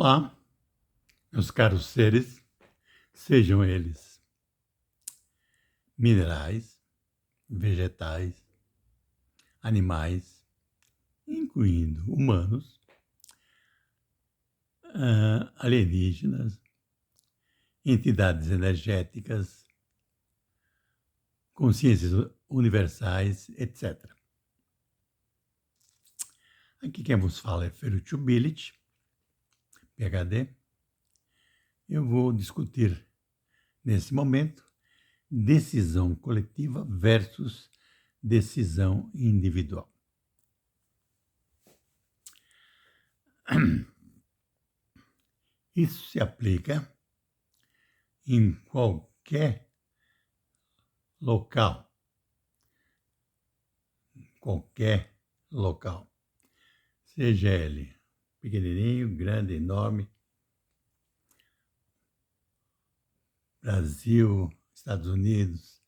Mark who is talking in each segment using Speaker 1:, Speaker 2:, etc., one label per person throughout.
Speaker 1: Olá, meus caros seres, sejam eles minerais, vegetais, animais, incluindo humanos, alienígenas, entidades energéticas, consciências universais, etc. Aqui quem vos fala é Ferruccio Billich, PhD. Eu vou discutir, nesse momento, decisão coletiva versus decisão individual. Isso se aplica em qualquer local. Seja ele pequenininho, grande, enorme, Brasil, Estados Unidos,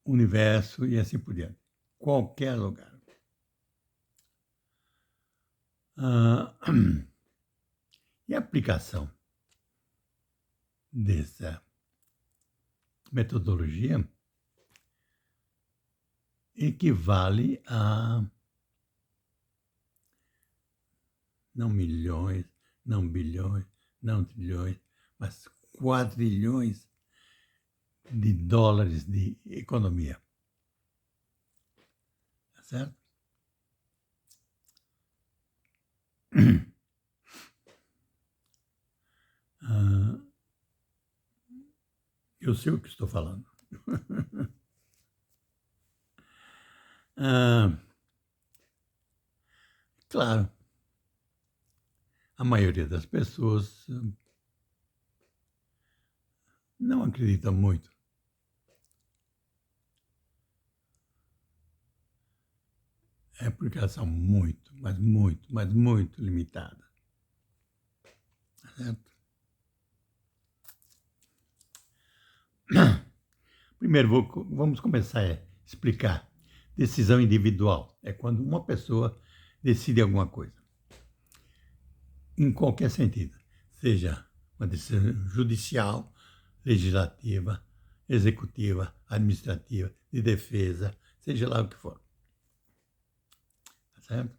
Speaker 1: universo e assim por diante. Qualquer lugar. E a aplicação dessa metodologia equivale a não milhões, não bilhões, não trilhões, mas quadrilhões de dólares de economia. Tá certo? Eu sei o que estou falando. Claro, a maioria das pessoas não acredita muito. É porque elas são muito, mas muito limitadas. Certo? Primeiro, vamos começar a explicar. Decisão individual é quando uma pessoa decide alguma coisa. Em qualquer sentido. Seja uma decisão judicial, legislativa, executiva, administrativa, de defesa, seja lá o que for. Tá certo?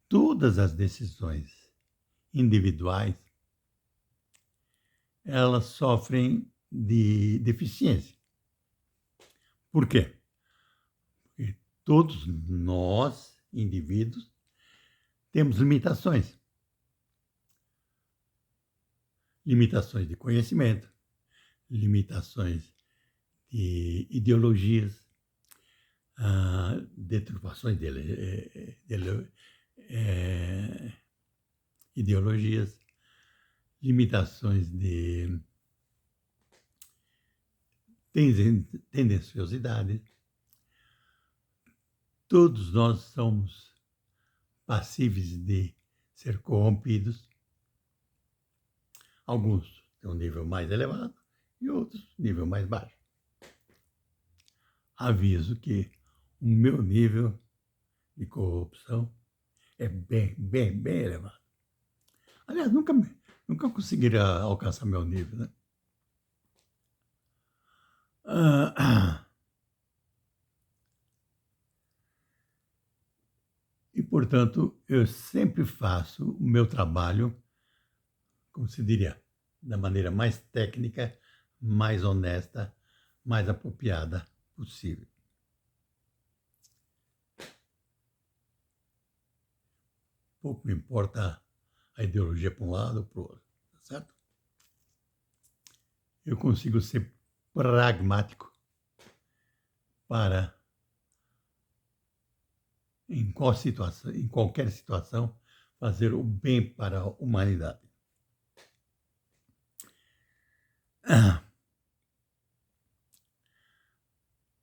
Speaker 1: Todas as decisões individuais, elas sofrem de deficiência. Por quê? Porque todos nós, indivíduos, temos limitações. Limitações de conhecimento, limitações de ideologias, deturpações de ideologias, limitações de tendenciosidade. Todos nós somos passíveis de ser corrompidos. Alguns têm um nível mais elevado e outros nível mais baixo. Aviso que o meu nível de corrupção é bem elevado. Aliás, nunca conseguiria alcançar meu nível, né? E, portanto, eu sempre faço o meu trabalho, como se diria, da maneira mais técnica, mais honesta, mais apropriada possível. Pouco me importa a ideologia para um lado ou para o outro, tá certo? Eu consigo ser pragmático para, em qualquer situação, fazer o bem para a humanidade.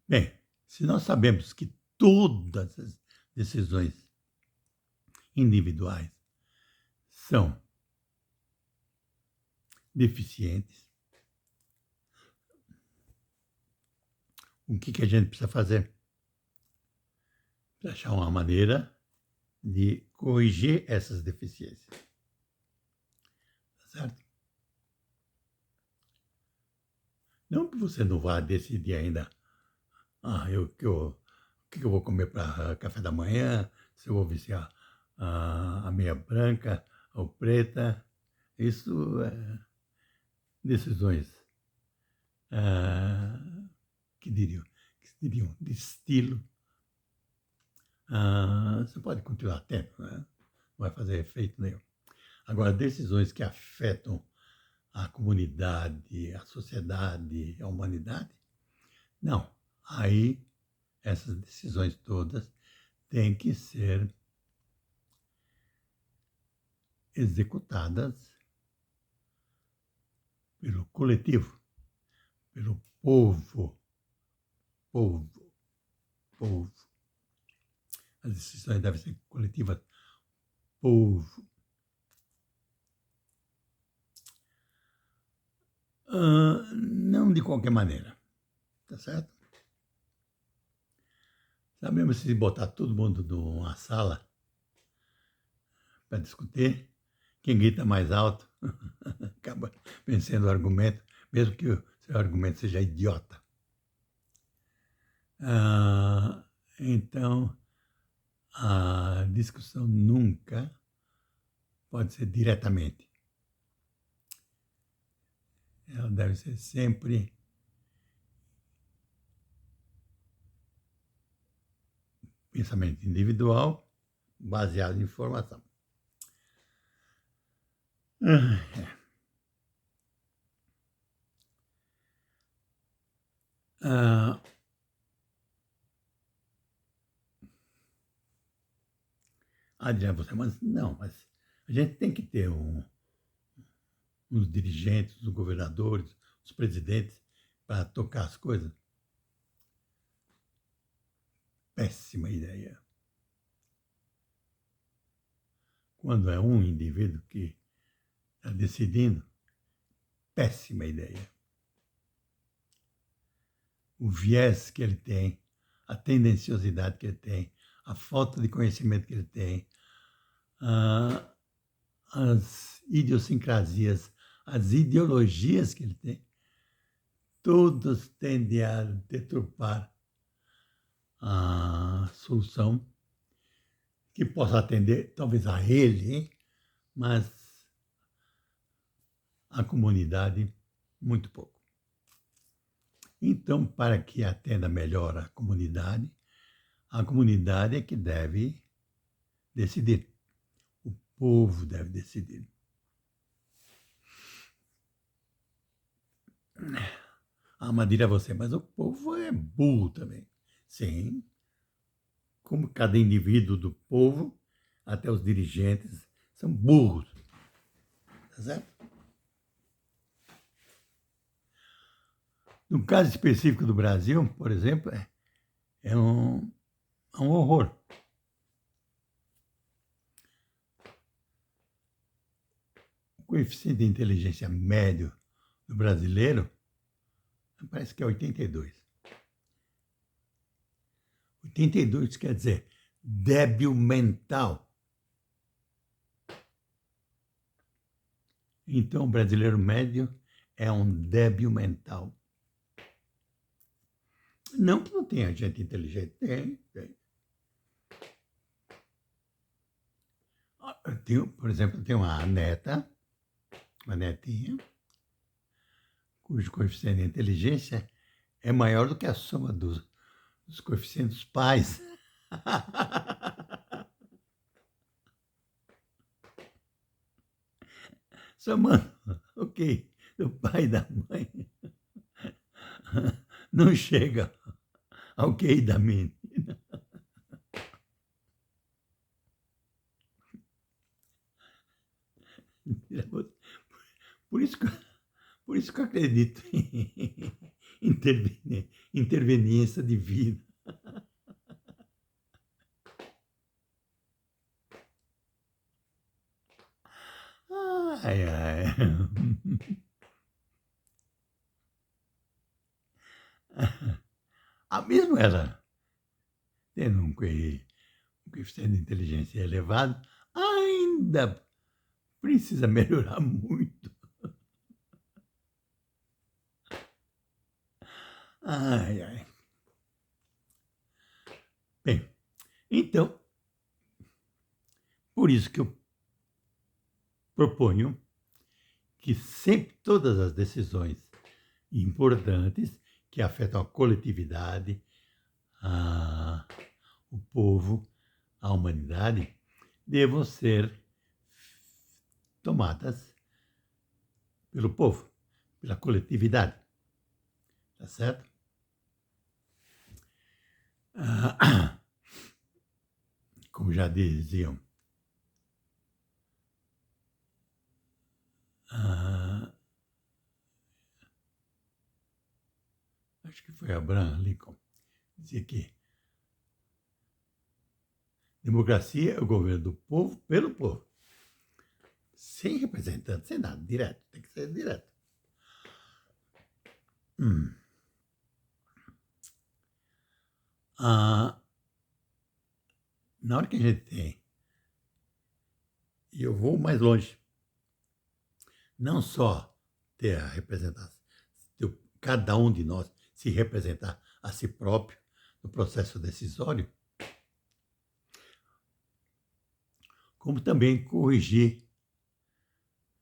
Speaker 1: Bem, se nós sabemos que todas as decisões individuais são deficientes, o que a gente precisa fazer? Precisa achar uma maneira de corrigir essas deficiências. Tá certo? Não que você não vá decidir ainda, o que eu vou comer para café da manhã, se eu vou vestir a meia branca ou preta. Isso é decisões ah, que diriam de estilo. Você pode continuar tendo, né? Não vai fazer efeito nenhum. Agora, decisões que afetam a comunidade, a sociedade, a humanidade, não. Aí, essas decisões todas têm que ser executadas pelo coletivo, pelo povo, povo, povo. As decisões devem ser coletivas, povo. Não de qualquer maneira, tá certo? Sabemos se botar todo mundo numa sala para discutir, quem grita mais alto acaba vencendo o argumento, mesmo que o seu argumento seja idiota. Então, a discussão nunca pode ser diretamente. Ela deve ser sempre pensamento individual, baseado em informação. Adriano, você, mas não, mas a gente tem que ter uns dirigentes, os governadores, os presidentes para tocar as coisas. Péssima ideia. Quando é um indivíduo que está decidindo, péssima ideia. O viés que ele tem, a tendenciosidade que ele tem, a falta de conhecimento que ele tem, as idiosincrasias, as ideologias que ele tem, todas tendem a deturpar a solução que possa atender talvez a ele, mas a comunidade muito pouco. Então, para que atenda melhor a comunidade é que deve decidir. O povo deve decidir. Mas dirá você, mas o povo é burro também. Sim, como cada indivíduo do povo, até os dirigentes, são burros. Tá certo? No caso específico do Brasil, por exemplo, é um horror. O coeficiente de inteligência médio do brasileiro parece que é 82. 82 quer dizer débil mental. Então, o brasileiro médio é um débil mental. Não que não tenha gente inteligente, tem. Por exemplo, tem uma netinha, cujo coeficiente de inteligência é maior do que a soma dos coeficientes dos pais. Somando, ok, do pai e da mãe, não chega ao QI da menina. Por isso que, por isso que eu acredito em interveniência divina. Ai, ai. Mesmo ela tendo um QI o coeficiente de inteligência é elevado, ainda precisa melhorar muito. Ai, ai. Bem, então, por isso que eu proponho que sempre todas as decisões importantes que afetam a coletividade, a, o povo, a humanidade, devam ser tomadas pelo povo, pela coletividade. Tá certo? Como já diziam, acho que foi Abraham Lincoln, dizia que democracia é o governo do povo pelo povo. Sem representante, sem nada, direto, tem que ser direto. Na hora que a gente tem, e eu vou mais longe, não só ter a representação, cada um de nós se representar a si próprio no processo decisório, como também corrigir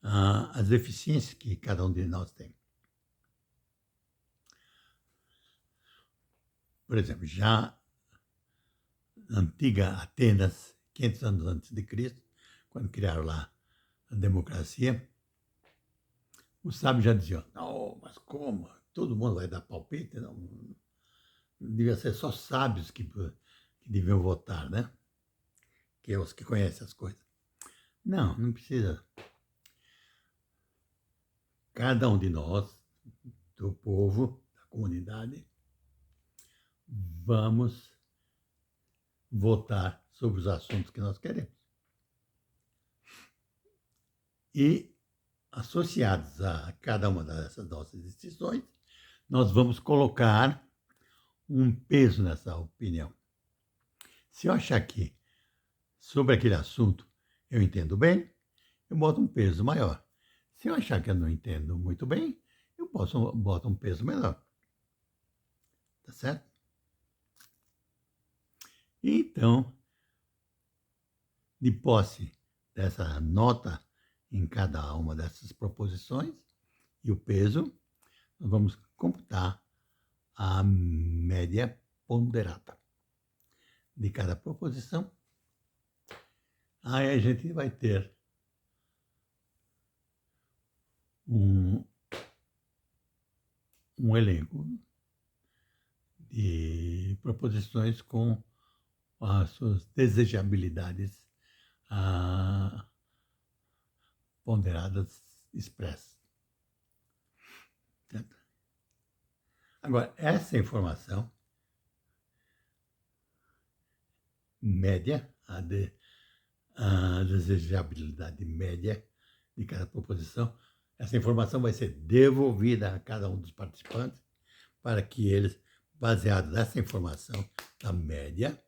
Speaker 1: as deficiências que cada um de nós tem. Por exemplo, já na antiga Atenas, 500 anos antes de Cristo, quando criaram lá a democracia, os sábios já diziam, não, mas como? Todo mundo vai dar palpite? Não, devia ser só sábios que deviam votar, né? Que é os que conhecem as coisas. Não, não precisa. Cada um de nós, do povo, da comunidade, vamos votar sobre os assuntos que nós queremos. E, associados a cada uma dessas nossas decisões, nós vamos colocar um peso nessa opinião. Se eu achar que sobre aquele assunto eu entendo bem, eu boto um peso maior. Se eu achar que eu não entendo muito bem, eu boto um peso menor. Tá certo? Então, de posse dessa nota em cada uma dessas proposições e o peso, nós vamos computar a média ponderada de cada proposição. Aí a gente vai ter um elenco de proposições com as suas desejabilidades ponderadas expressas. Certo? Agora, essa informação média, a desejabilidade média de cada proposição, essa informação vai ser devolvida a cada um dos participantes para que eles, baseado nessa informação da média,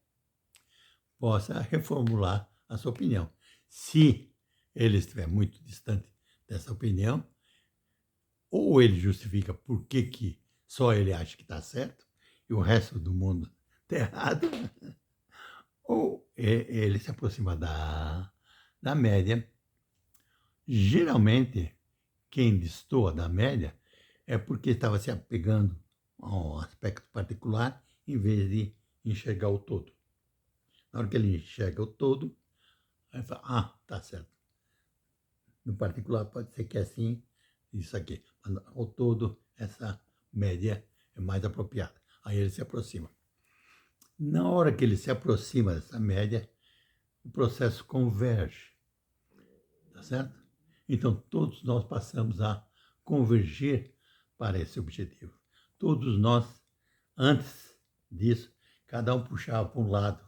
Speaker 1: possa reformular a sua opinião. Se ele estiver muito distante dessa opinião, ou ele justifica por que só ele acha que está certo e o resto do mundo está errado, ou ele se aproxima da média. Geralmente, quem destoa da média é porque estava se apegando a um aspecto particular em vez de enxergar o todo. Na hora que ele enxerga o todo, aí fala, tá certo. No particular pode ser que é assim, isso aqui. Mas ao todo, essa média é mais apropriada. Aí ele se aproxima. Na hora que ele se aproxima dessa média, o processo converge. Tá certo? Então, todos nós passamos a convergir para esse objetivo. Todos nós, antes disso, cada um puxava para um lado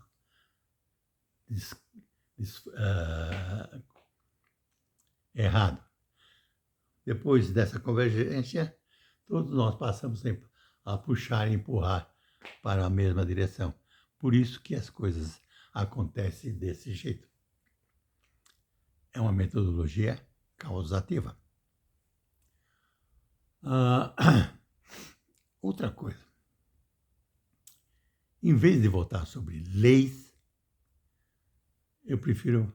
Speaker 1: errado. Depois dessa convergência, todos nós passamos a puxar e empurrar para a mesma direção. Por isso que as coisas acontece desse jeito. É uma metodologia causativa. Outra coisa. Em vez de votar sobre leis, eu prefiro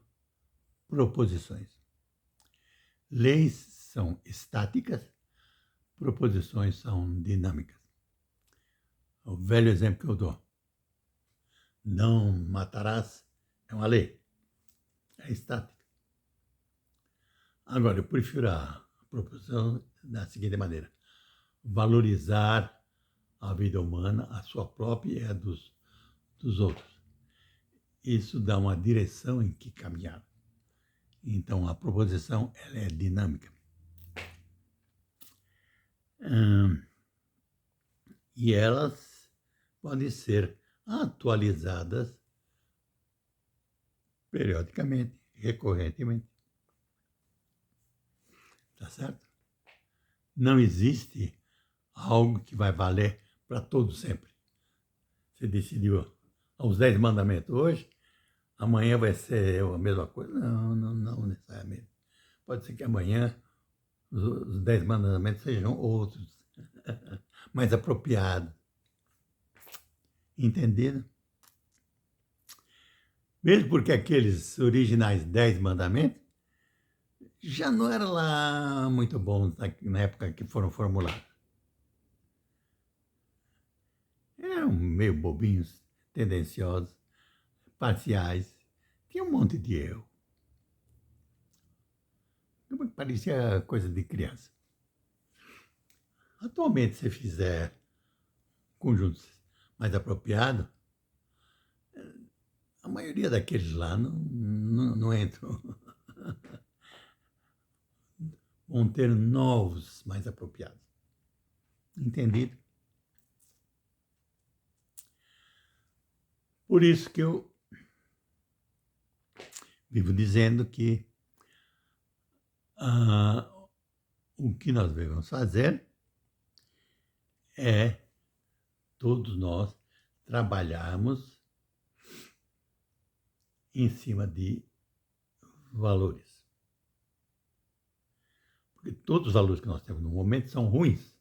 Speaker 1: proposições. Leis são estáticas, proposições são dinâmicas. O velho exemplo que eu dou. Não matarás é uma lei. É estática. Agora, eu prefiro a proposição da seguinte maneira. Valorizar a vida humana, a sua própria e a dos outros. Isso dá uma direção em que caminhar. Então, a proposição ela é dinâmica. E elas podem ser atualizadas periodicamente, recorrentemente. Tá certo? Não existe algo que vai valer para todo sempre. Você decidiu os 10 mandamentos hoje, amanhã vai ser a mesma coisa? Não necessariamente. Pode ser que amanhã os 10 mandamentos sejam outros, mais apropriados. Entendido? Mesmo porque aqueles originais 10 mandamentos já não eram lá muito bons na época que foram formulados. Eram meio bobinhos, tendenciosos, parciais, tinha um monte de erro. Parecia coisa de criança. Atualmente, se fizer conjuntos mais apropriados, a maioria daqueles lá não entram. Vão ter novos mais apropriados. Entendido? Por isso que eu vivo dizendo que o que nós devemos fazer é todos nós trabalharmos em cima de valores. Porque todos os valores que nós temos no momento são ruins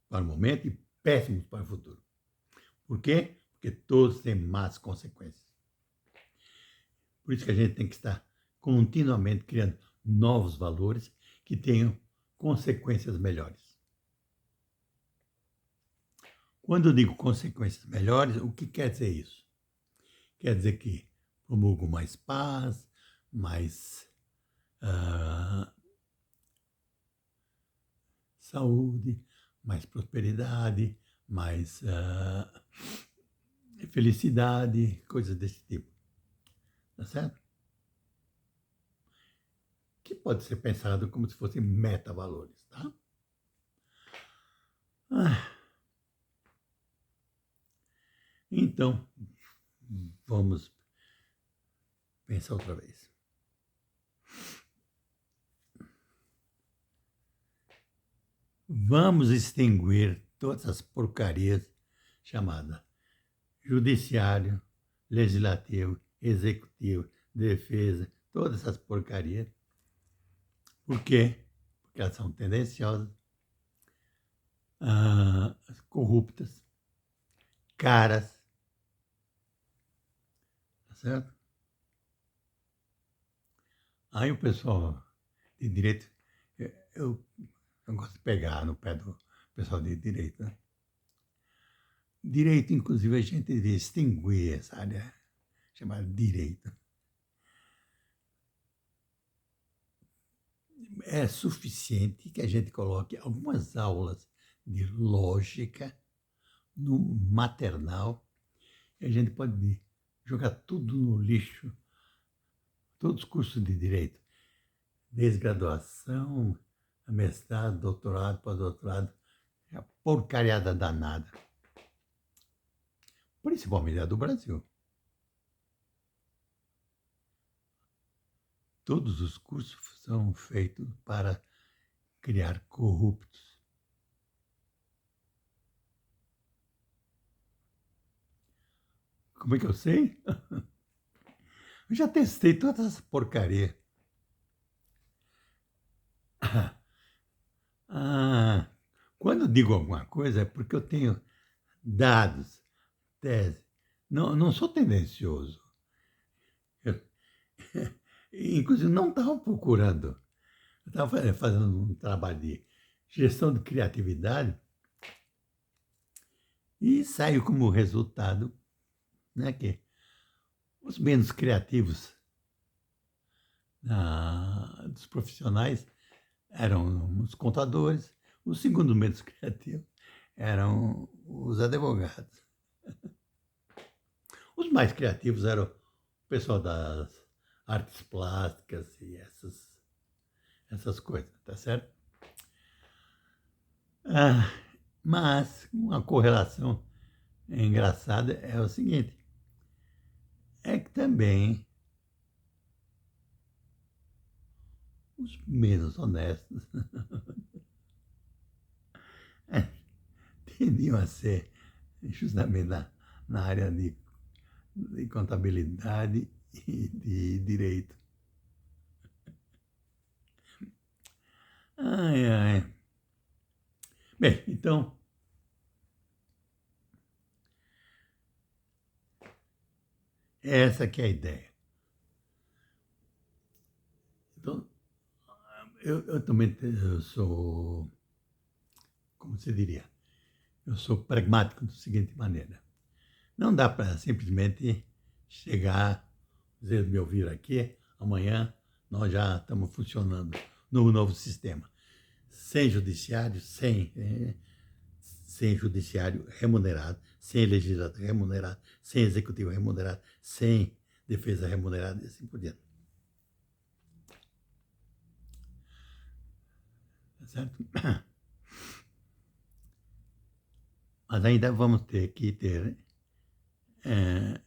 Speaker 1: para o momento e péssimos para o futuro. Por quê? Porque todos têm más consequências. Por isso que a gente tem que estar continuamente criando novos valores que tenham consequências melhores. Quando eu digo consequências melhores, o que quer dizer isso? Quer dizer que promulgo mais paz, mais saúde, mais prosperidade, mais felicidade, coisas desse tipo. Tá certo? Que pode ser pensado como se fossem metavalores, tá? Então, vamos pensar outra vez. Vamos extinguir todas as porcarias chamadas judiciário, legislativo, executivo, defesa, todas essas porcarias. Por quê? Porque elas são tendenciosas, corruptas, caras, tá certo? Aí o pessoal de direito, eu gosto de pegar no pé do pessoal de direito, né? Direito, inclusive, a gente deve extinguir essa área chamada direito. É suficiente que a gente coloque algumas aulas de lógica no maternal e a gente pode jogar tudo no lixo, todos os cursos de direito, desde graduação, mestrado, doutorado, pós-doutorado, é a porcariada danada. Principalmente a do Brasil. Todos os cursos são feitos para criar corruptos. Como é que eu sei? Eu já testei toda essa porcaria. Ah, quando eu digo alguma coisa é porque eu tenho dados, tese. Não, não sou tendencioso. Eu, inclusive, não estava procurando. Eu estava fazendo um trabalho de gestão de criatividade e saiu como resultado, né, que os menos criativos dos profissionais eram os contadores, o segundo menos criativo eram os advogados. Os mais criativos eram o pessoal das artes plásticas e essas coisas, tá certo? Ah, mas uma correlação engraçada é o seguinte, é que também os menos honestos tendiam a ser justamente na área de contabilidade e de direito. Ai, ai. Bem, então, essa que é a ideia. Então, eu também eu sou, como se diria, eu sou pragmático da seguinte maneira. Não dá para simplesmente chegar, dizer, me ouvir aqui, amanhã nós já estamos funcionando no novo sistema. Sem judiciário, sem judiciário remunerado, sem legislativo remunerado, sem executivo remunerado, sem defesa remunerada e assim por diante. Tá certo? Mas ainda vamos ter que ter é,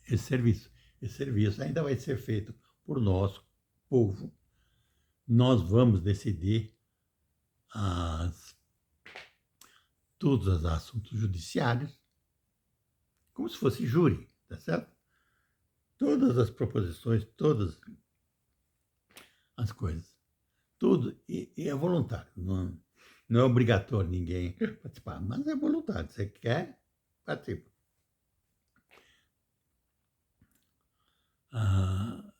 Speaker 1: esse serviço. Esse serviço ainda vai ser feito por nosso povo. Nós vamos decidir as, todos os assuntos judiciários, como se fosse júri, tá certo? Todas as proposições, todas as coisas. Tudo. E é voluntário. Não, não é obrigatório ninguém participar, mas é voluntário. Você quer, participa. Ah,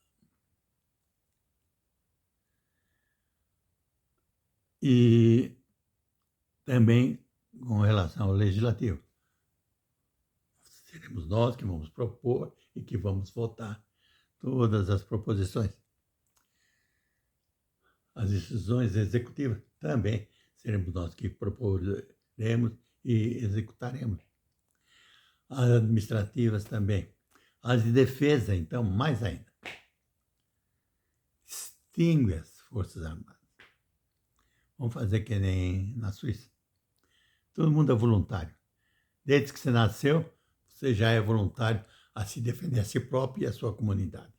Speaker 1: e também com relação ao legislativo. Seremos nós que vamos propor e que vamos votar todas as proposições. As decisões executivas também seremos nós que proporemos e executaremos. As administrativas também. As de defesa, então, mais ainda. Extingue as Forças Armadas. Vamos fazer que nem na Suíça. Todo mundo é voluntário. Desde que você nasceu, você já é voluntário a se defender a si próprio e a sua comunidade.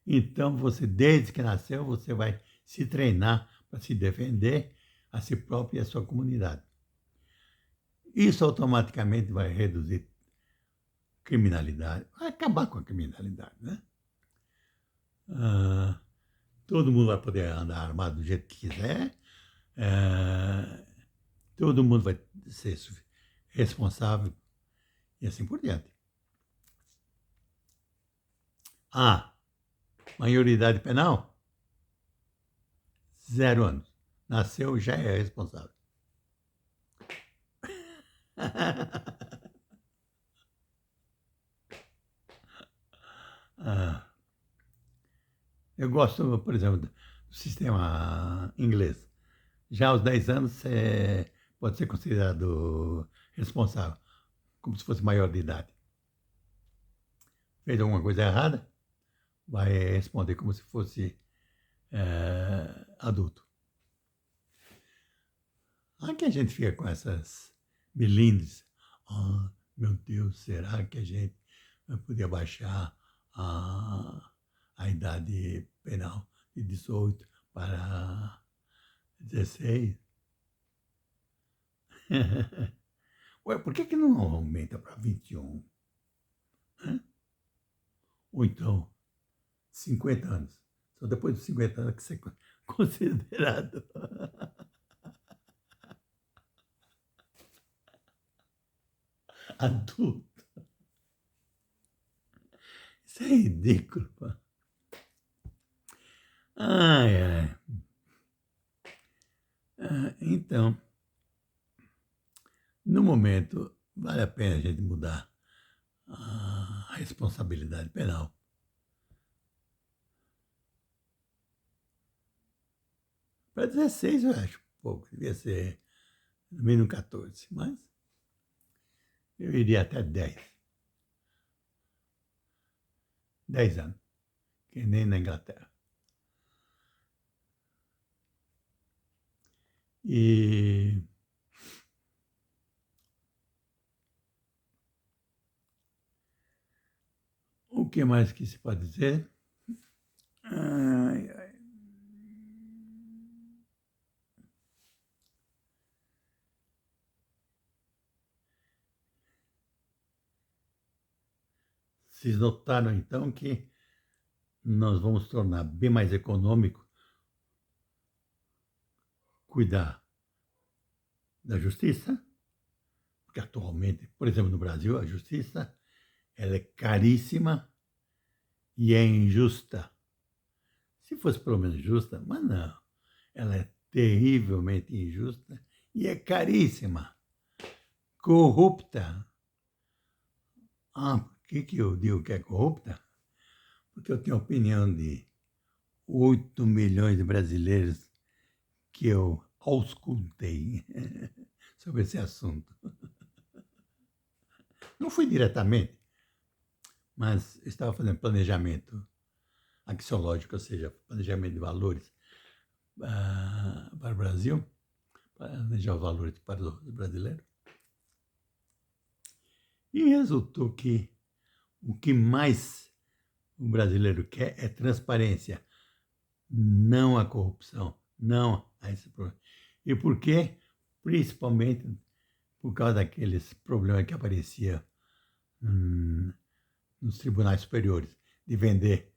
Speaker 1: Então, você, desde que nasceu, você vai se treinar para se defender a si próprio e a sua comunidade. Isso automaticamente vai reduzir criminalidade, vai acabar com a criminalidade, né? Ah, todo mundo vai poder andar armado do jeito que quiser, todo mundo vai ser responsável e assim por diante. Ah, maioridade penal? 0 anos. Nasceu, já é responsável. Ah, eu gosto, por exemplo, do sistema inglês. Já aos 10 anos, você pode ser considerado responsável, como se fosse maior de idade. Fez alguma coisa errada, vai responder como se fosse adulto. Aqui a gente fica com essas melindres. Oh, meu Deus, será que a gente vai poder baixar a idade penal de 18 para 16? Ué, por que não aumenta para 21? né? Ou então 50 anos. Só depois dos 50 anos que você é considerado adulto. Isso é ridículo, pô. Ai, ai. Então, no momento, vale a pena a gente mudar a responsabilidade penal. Para 16 eu acho pouco, devia ser no mínimo 14, mas eu iria até 10 anos, que nem na Inglaterra. E o que mais que se pode dizer? Ai, ai. Vocês notaram então que nós vamos tornar bem mais econômico cuidar da justiça, porque atualmente, por exemplo, no Brasil, a justiça ela é caríssima e é injusta. Se fosse pelo menos justa, mas não. Ela é terrivelmente injusta e é caríssima, corrupta. Por que eu digo que é corrupta? Porque eu tenho a opinião de 8 milhões de brasileiros que eu auscultei sobre esse assunto. Não fui diretamente, mas estava fazendo planejamento axiológico, ou seja, planejamento de valores para o Brasil, planejar os valores para os brasileiros. E resultou que o que mais o brasileiro quer é transparência, não a corrupção, não a esse problema. E por quê? Principalmente por causa daqueles problemas que aparecia nos tribunais superiores, de vender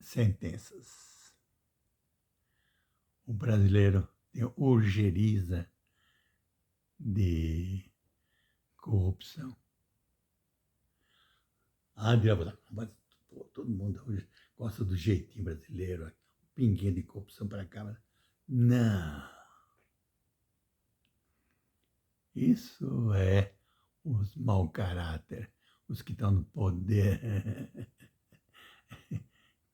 Speaker 1: sentenças. O brasileiro tem orgeriza de corrupção. Mas pô, todo mundo hoje gosta do jeitinho brasileiro, um pinguinho de corrupção para cá. Não. Isso é os mau caráter, os que estão no poder,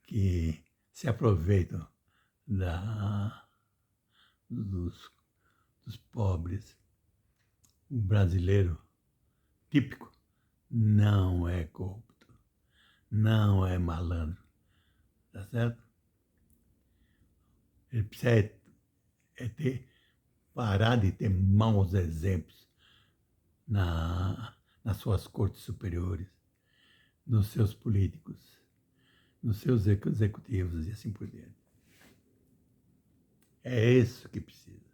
Speaker 1: que se aproveitam dos, dos pobres. O brasileiro típico não é corrupto, não é malandro, tá certo? Ele precisa parar de ter maus exemplos nas suas cortes superiores, nos seus políticos, nos seus executivos e assim por diante. É isso que precisa.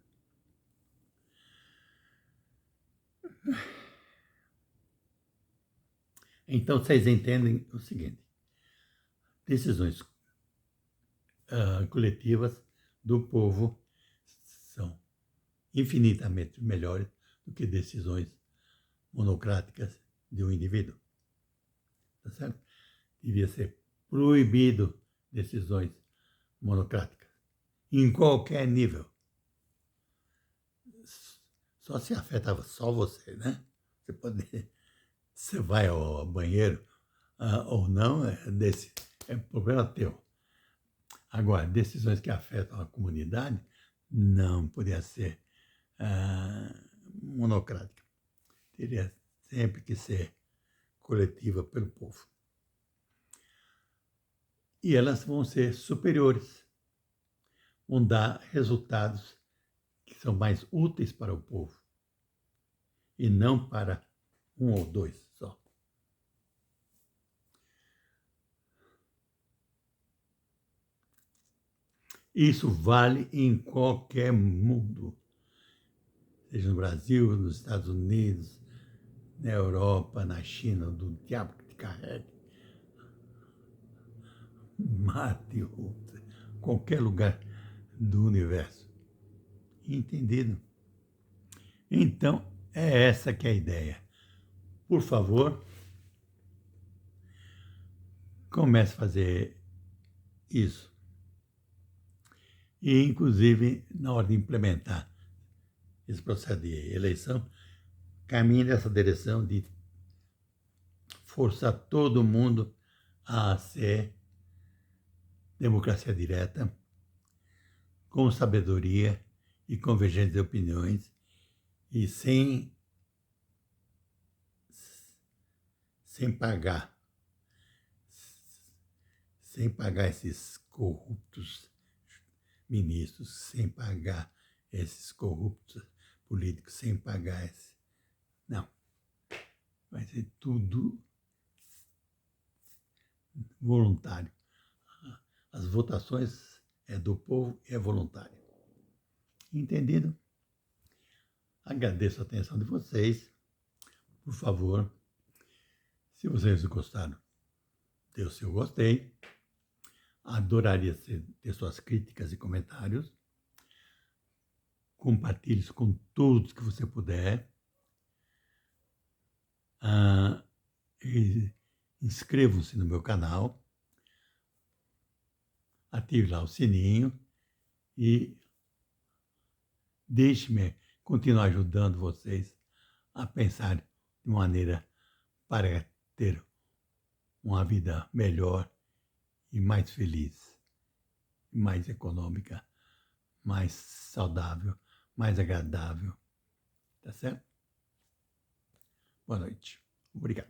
Speaker 1: Então, vocês entendem o seguinte: decisões coletivas do povo são infinitamente melhores do que decisões monocráticas de um indivíduo. Tá certo? Devia ser proibido decisões monocráticas, em qualquer nível. Só se afetava só você, né? Você vai ao banheiro ou não, é problema teu. Agora, decisões que afetam a comunidade não podia ser monocrática. Teria sempre que ser coletiva pelo povo. E elas vão ser superiores, vão dar resultados que são mais úteis para o povo e não para um ou dois só. Isso vale em qualquer mundo, seja no Brasil, nos Estados Unidos, na Europa, na China, do diabo que te carregue, Marte, ou qualquer lugar do universo. Entendido? Então, é essa que é a ideia. Por favor, comece a fazer isso. E, inclusive, na hora de implementar esse processo de eleição, caminhe nessa direção de forçar todo mundo a ser democracia direta, com sabedoria e convergência de opiniões e sem pagar, sem pagar esses corruptos ministros, sem pagar esses corruptos políticos, sem pagar esse... Não. Vai ser tudo voluntário. As votações é do povo e é voluntário. Entendido? Agradeço a atenção de vocês. Por favor, se vocês gostaram, dê o seu gostei. Adoraria ter suas críticas e comentários. Compartilhe isso com todos que você puder. Inscrevam-se no meu canal. Ative lá o sininho e deixe-me continuar ajudando vocês a pensar de maneira para ter uma vida melhor e mais feliz, mais econômica, mais saudável, mais agradável. Tá certo? Boa noite. Obrigado.